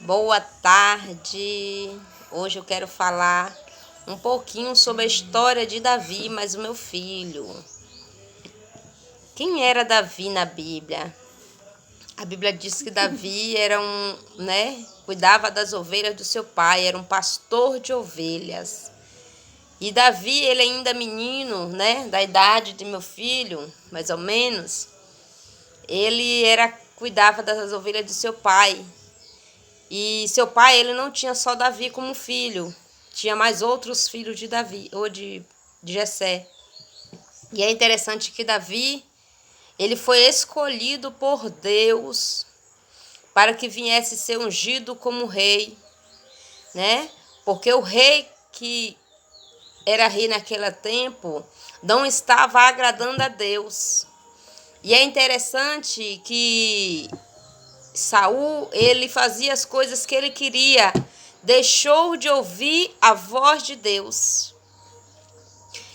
Boa tarde. Hoje eu quero falar um pouquinho sobre a história de Davi, mas o meu filho. Quem era Davi na Bíblia? A Bíblia diz que Davi era cuidava das ovelhas do seu pai, era um pastor de ovelhas. E Davi, ele ainda menino, da idade de meu filho, mais ou menos, cuidava das ovelhas de seu pai. E seu pai, ele não tinha só Davi como filho, tinha mais outros filhos de Davi, ou de Jessé. E é interessante que Davi, ele foi escolhido por Deus para que viesse ser ungido como rei, Porque o rei que era rei naquele tempo não estava agradando a Deus. E é interessante que Saul, ele fazia as coisas que ele queria, deixou de ouvir a voz de Deus.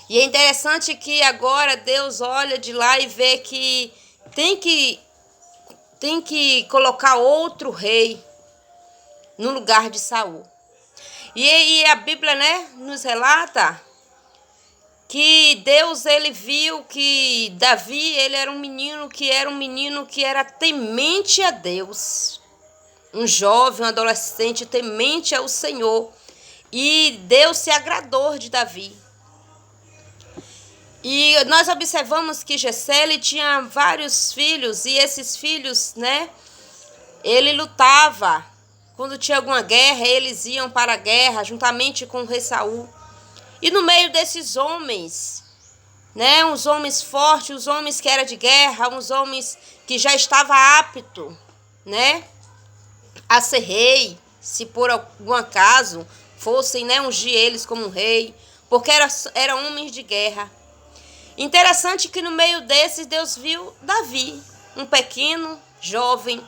E é interessante que agora Deus olha de lá e vê que tem que colocar outro rei no lugar de Saul. E a Bíblia, nos relata que Deus, ele viu que Davi, ele era um menino que era temente a Deus. Um jovem, um adolescente temente ao Senhor. E Deus se agradou de Davi. E nós observamos que Jessé, ele tinha vários filhos, e esses filhos, ele lutava. Quando tinha alguma guerra, eles iam para a guerra, juntamente com o rei Saul. E no meio desses homens, uns homens fortes, os homens que eram de guerra, uns homens que já estavam aptos, a ser rei, se por algum acaso fossem, ungir eles como rei, porque eram homens de guerra. Interessante que no meio desses Deus viu Davi, um pequeno jovem,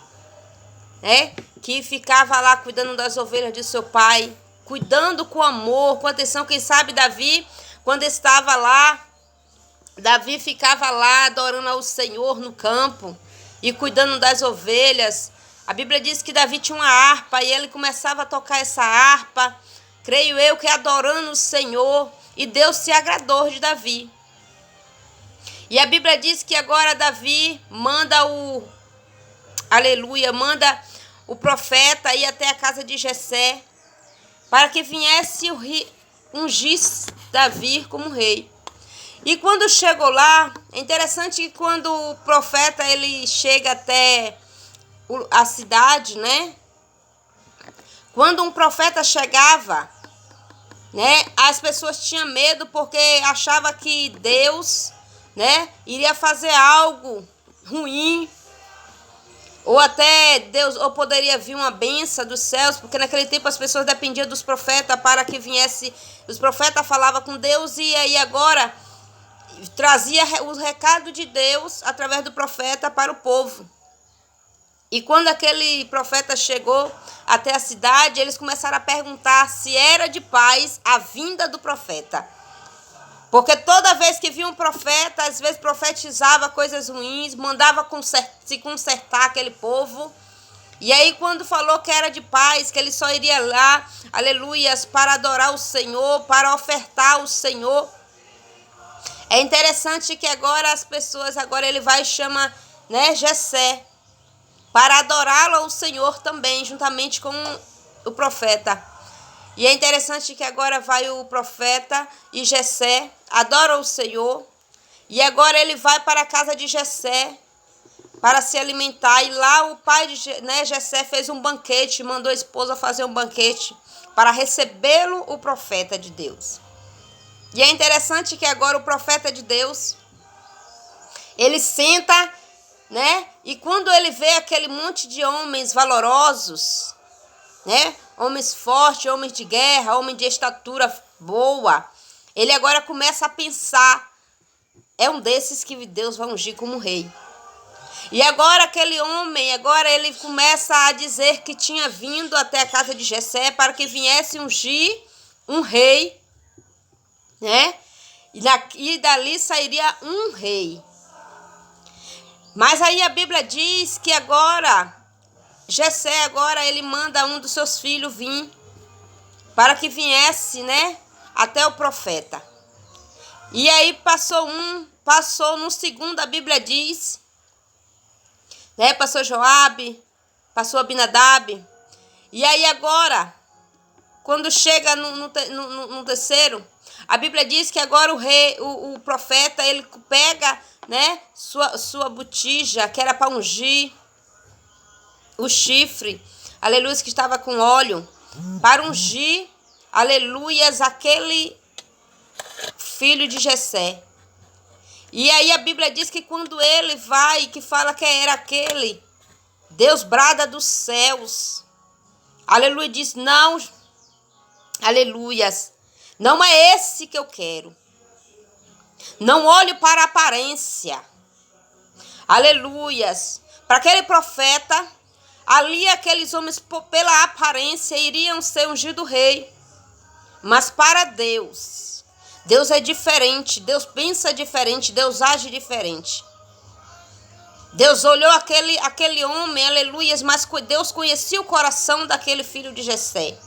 que ficava lá cuidando das ovelhas de seu pai, cuidando com amor, com atenção. Quem sabe Davi, quando estava lá, Davi ficava lá adorando ao Senhor no campo e cuidando das ovelhas. A Bíblia diz que Davi tinha uma harpa e ele começava a tocar essa harpa, creio eu que adorando o Senhor, e Deus se agradou de Davi. E a Bíblia diz que agora Davi manda manda o profeta ir até a casa de Jessé para que viesse ungir Davi como rei. E quando chegou lá, é interessante que quando o profeta ele chega até a cidade, Quando um profeta chegava, as pessoas tinham medo porque achava que Deus, iria fazer algo ruim, ou até Deus, ou poderia vir uma bênção dos céus, porque naquele tempo as pessoas dependiam dos profetas para que viesse. Os profetas falavam com Deus e aí agora trazia o recado de Deus através do profeta para o povo. E quando aquele profeta chegou até a cidade, eles começaram a perguntar se era de paz a vinda do profeta. Porque toda vez que via um profeta, às vezes profetizava coisas ruins, mandava se consertar aquele povo. E aí quando falou que era de paz, que ele só iria lá, aleluias, para adorar o Senhor, para ofertar ao Senhor. É interessante que agora as pessoas, agora ele vai e chama, Jessé, para adorá-lo ao Senhor também, juntamente com o profeta. E é interessante que agora vai o profeta e Jessé adora o Senhor. E agora ele vai para a casa de Jessé para se alimentar. E lá o pai de Jessé fez um banquete, mandou a esposa fazer um banquete para recebê-lo, o profeta de Deus. E é interessante que agora o profeta de Deus, ele senta, e quando ele vê aquele monte de homens valorosos, homens fortes, homens de guerra, homens de estatura boa, ele agora começa a pensar, é um desses que Deus vai ungir como rei. E agora aquele homem, agora ele começa a dizer que tinha vindo até a casa de Jessé para que viesse ungir um rei, E dali sairia um rei. Mas aí a Bíblia diz que agora Jessé agora ele manda um dos seus filhos vir para que viesse, né, até o profeta. E aí passou no segundo, a Bíblia diz, né, passou Joabe, passou Abinadab. E aí agora, quando chega no terceiro, a Bíblia diz que agora o profeta, ele pega, né, sua botija, que era para ungir o chifre, aleluia, que estava com óleo, para ungir, aleluias, aquele filho de Jessé. E aí a Bíblia diz que quando ele vai, que fala que era aquele, Deus brada dos céus, aleluia, diz, não, aleluias, não é esse que eu quero. Não olhe para a aparência. Aleluias. Para aquele profeta, ali aqueles homens, pela aparência, iriam ser ungido rei. Mas para Deus, Deus é diferente. Deus pensa diferente. Deus age diferente. Deus olhou aquele homem, aleluias, mas Deus conhecia o coração daquele filho de Jessé.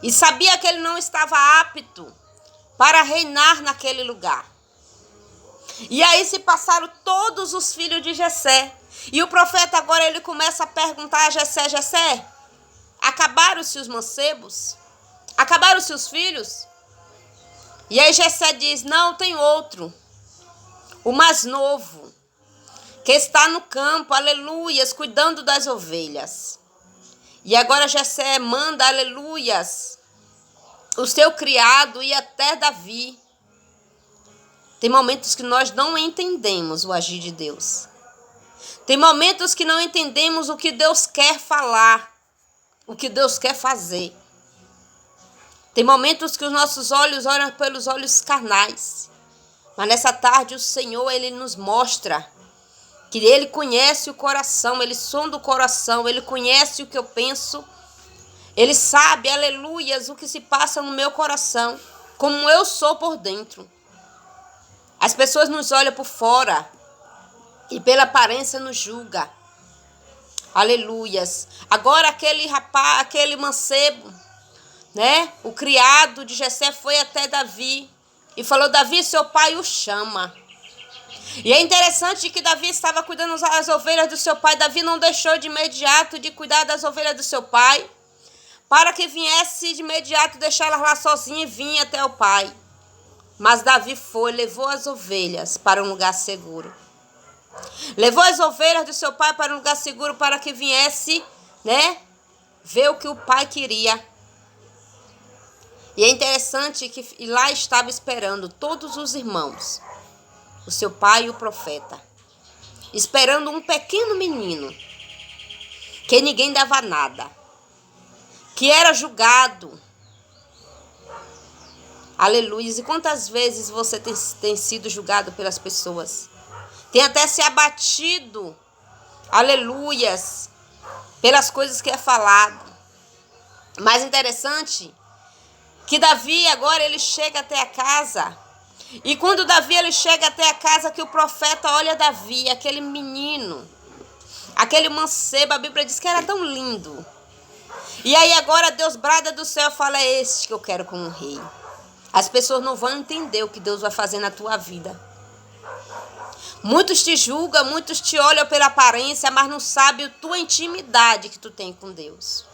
E sabia que ele não estava apto para reinar naquele lugar. E aí se passaram todos os filhos de Jessé. E o profeta agora ele começa a perguntar a Jessé, Jessé, acabaram-se os mancebos? Acabaram-se os filhos? E aí Jessé diz, não, tem outro, o mais novo, que está no campo, aleluias, cuidando das ovelhas. E agora Jessé manda, aleluias, o seu criado ir até Davi. Tem momentos que nós não entendemos o agir de Deus. Tem momentos que não entendemos o que Deus quer falar, o que Deus quer fazer. Tem momentos que os nossos olhos olham pelos olhos carnais. Mas nessa tarde o Senhor, Ele nos mostra que Ele conhece o coração, Ele sonda o coração, Ele conhece o que eu penso. Ele sabe, aleluias, o que se passa no meu coração, como eu sou por dentro. As pessoas nos olham por fora e pela aparência nos julgam. Aleluias. Agora aquele rapaz, aquele mancebo, né? O criado de Jessé foi até Davi e falou, Davi, seu pai o chama. E é interessante que Davi estava cuidando das ovelhas do seu pai. Davi não deixou de imediato de cuidar das ovelhas do seu pai, para que viesse de imediato deixá-las lá sozinha e vinha até o pai. Mas Davi levou as ovelhas para um lugar seguro. Levou as ovelhas do seu pai para um lugar seguro para que viesse, né, ver o que o pai queria. E é interessante que lá estava esperando todos os irmãos, o seu pai e o profeta, esperando um pequeno menino, que ninguém dava nada, que era julgado. Aleluia. E quantas vezes você tem sido julgado pelas pessoas? Tem até se abatido, aleluias, pelas coisas que é falado. Mais interessante que Davi agora ele chega até a casa. E quando Davi ele chega até a casa, que o profeta olha Davi, aquele menino, aquele mancebo, a Bíblia diz que era tão lindo. E aí agora Deus brada do céu e fala, é este que eu quero como rei. As pessoas não vão entender o que Deus vai fazer na tua vida. Muitos te julgam, muitos te olham pela aparência, mas não sabem a tua intimidade que tu tem com Deus.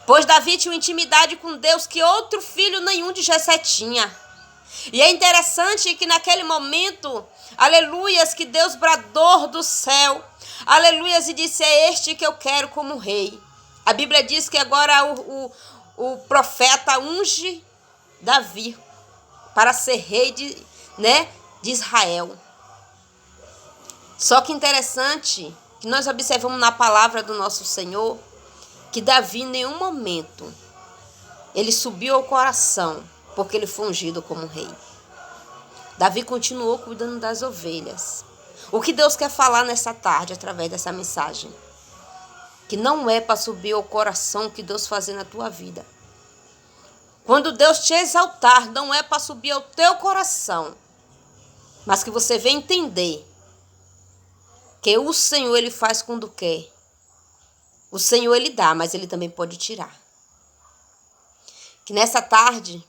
Pois Davi tinha uma intimidade com Deus que outro filho nenhum de Jessé tinha. E é interessante que naquele momento, aleluias, que Deus bradou do céu, aleluias, e disse, é este que eu quero como rei. A Bíblia diz que agora o profeta unge Davi para ser rei de Israel. Só que interessante que nós observamos na palavra do nosso Senhor que Davi em nenhum momento ele subiu ao coração porque ele foi ungido como rei. Davi continuou cuidando das ovelhas. O que Deus quer falar nessa tarde através dessa mensagem? Que não é para subir ao coração que Deus fazer na tua vida. Quando Deus te exaltar, não é para subir ao teu coração, mas que você venha entender que o Senhor ele faz quando quer. O Senhor, Ele dá, mas Ele também pode tirar. Que nessa tarde,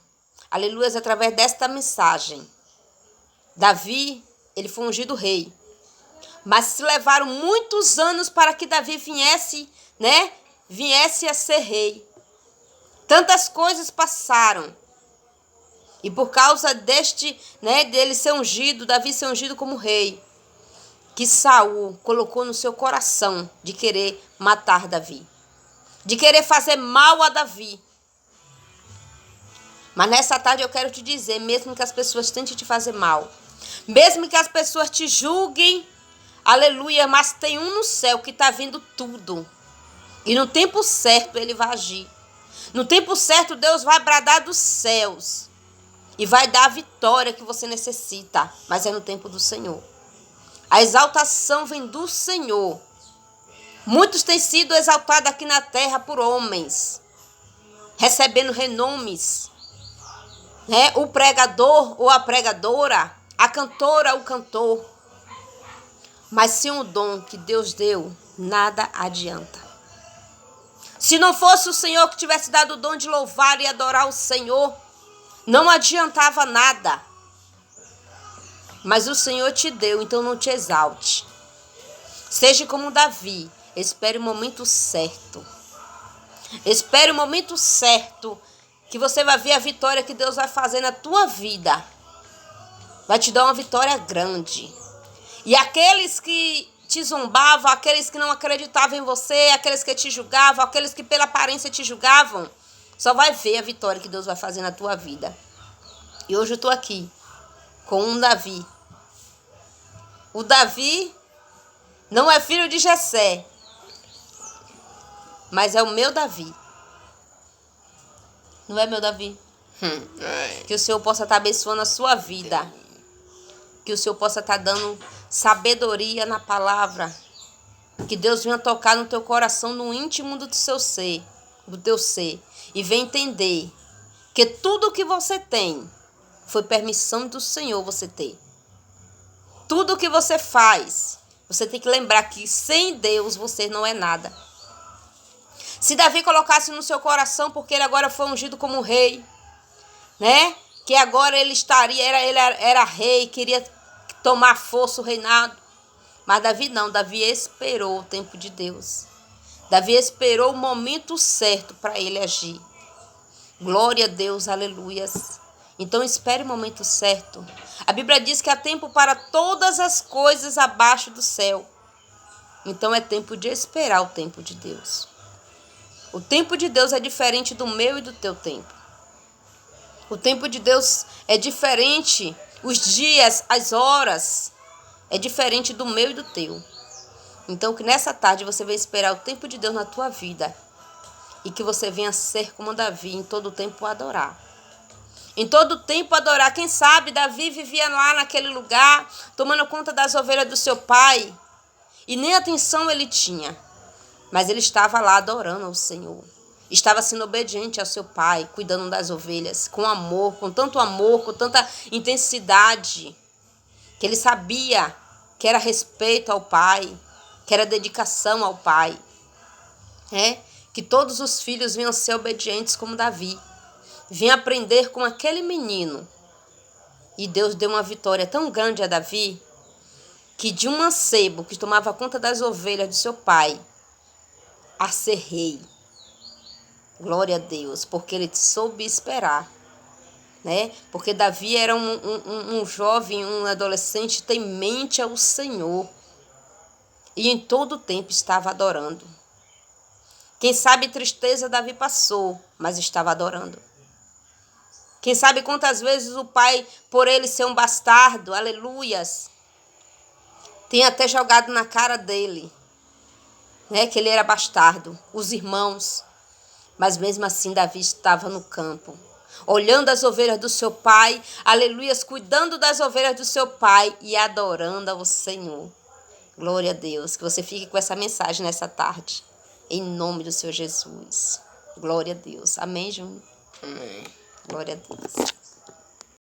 aleluia, através desta mensagem, Davi, ele foi ungido rei. Mas se levaram muitos anos para que Davi viesse, né? Viesse a ser rei. Tantas coisas passaram. E por causa deste, né, dele ser ungido, Davi ser ungido como rei, que Saul colocou no seu coração de querer matar Davi, de querer fazer mal a Davi. Mas nessa tarde eu quero te dizer, mesmo que as pessoas tentem te fazer mal, mesmo que as pessoas te julguem, aleluia, mas tem um no céu que está vendo tudo. E no tempo certo ele vai agir. No tempo certo Deus vai bradar dos céus e vai dar a vitória que você necessita, mas é no tempo do Senhor. A exaltação vem do Senhor. Muitos têm sido exaltados aqui na terra por homens, recebendo renomes, né? O pregador ou a pregadora, a cantora, o cantor. Mas sem o dom que Deus deu, nada adianta. Se não fosse o Senhor que tivesse dado o dom de louvar e adorar o Senhor, não adiantava nada. Mas o Senhor te deu, então não te exalte. Seja como Davi, espere o momento certo. Espere o momento certo, que você vai ver a vitória que Deus vai fazer na tua vida. Vai te dar uma vitória grande. E aqueles que te zombavam, aqueles que não acreditavam em você, aqueles que te julgavam, aqueles que pela aparência te julgavam, só vai ver a vitória que Deus vai fazer na tua vida. E hoje eu estou aqui com um Davi. O Davi não é filho de Jessé, mas é o meu Davi. Não é meu Davi? Que o Senhor possa estar abençoando a sua vida. Que o Senhor possa estar dando sabedoria na palavra. Que Deus venha tocar no teu coração, no íntimo do seu ser, do teu ser. E venha entender que tudo que você tem foi permissão do Senhor você ter. Tudo que você faz, você tem que lembrar que sem Deus você não é nada. Se Davi colocasse no seu coração, porque ele agora foi ungido como rei, né? Que agora ele era rei, queria tomar força o reinado. Mas Davi não, Davi esperou o tempo de Deus. Davi esperou o momento certo para ele agir. Glória a Deus, aleluias. Então espere o momento certo. A Bíblia diz que há tempo para todas as coisas abaixo do céu. Então é tempo de esperar o tempo de Deus. O tempo de Deus é diferente do meu e do teu tempo. O tempo de Deus é diferente, os dias, as horas, é diferente do meu e do teu. Então que nessa tarde você venha esperar o tempo de Deus na tua vida. E que você venha ser como Davi, em todo o tempo adorar. Em todo o tempo adorar. Quem sabe Davi vivia lá naquele lugar, tomando conta das ovelhas do seu pai. E nem atenção ele tinha. Mas ele estava lá adorando ao Senhor. Estava sendo obediente ao seu pai, cuidando das ovelhas, com amor, com tanta intensidade, que ele sabia que era respeito ao pai, que era dedicação ao pai. Que todos os filhos vinham ser obedientes como Davi. Vinham aprender com aquele menino. E Deus deu uma vitória tão grande a Davi, que de um mancebo que tomava conta das ovelhas de seu pai, a ser rei. Glória a Deus, porque ele soube esperar, né? Porque Davi era um jovem, um adolescente temente ao Senhor. E em todo o tempo estava adorando. Quem sabe tristeza Davi passou, mas estava adorando. Quem sabe quantas vezes o pai, por ele ser um bastardo, aleluias, tem até jogado na cara dele, né, que ele era bastardo, os irmãos. Mas mesmo assim Davi estava no campo, olhando as ovelhas do seu pai, aleluias, cuidando das ovelhas do seu pai e adorando ao Senhor. Glória a Deus, que você fique com essa mensagem nessa tarde, em nome do Senhor Jesus. Glória a Deus. Amém, Júnior? Amém. Glória a Deus.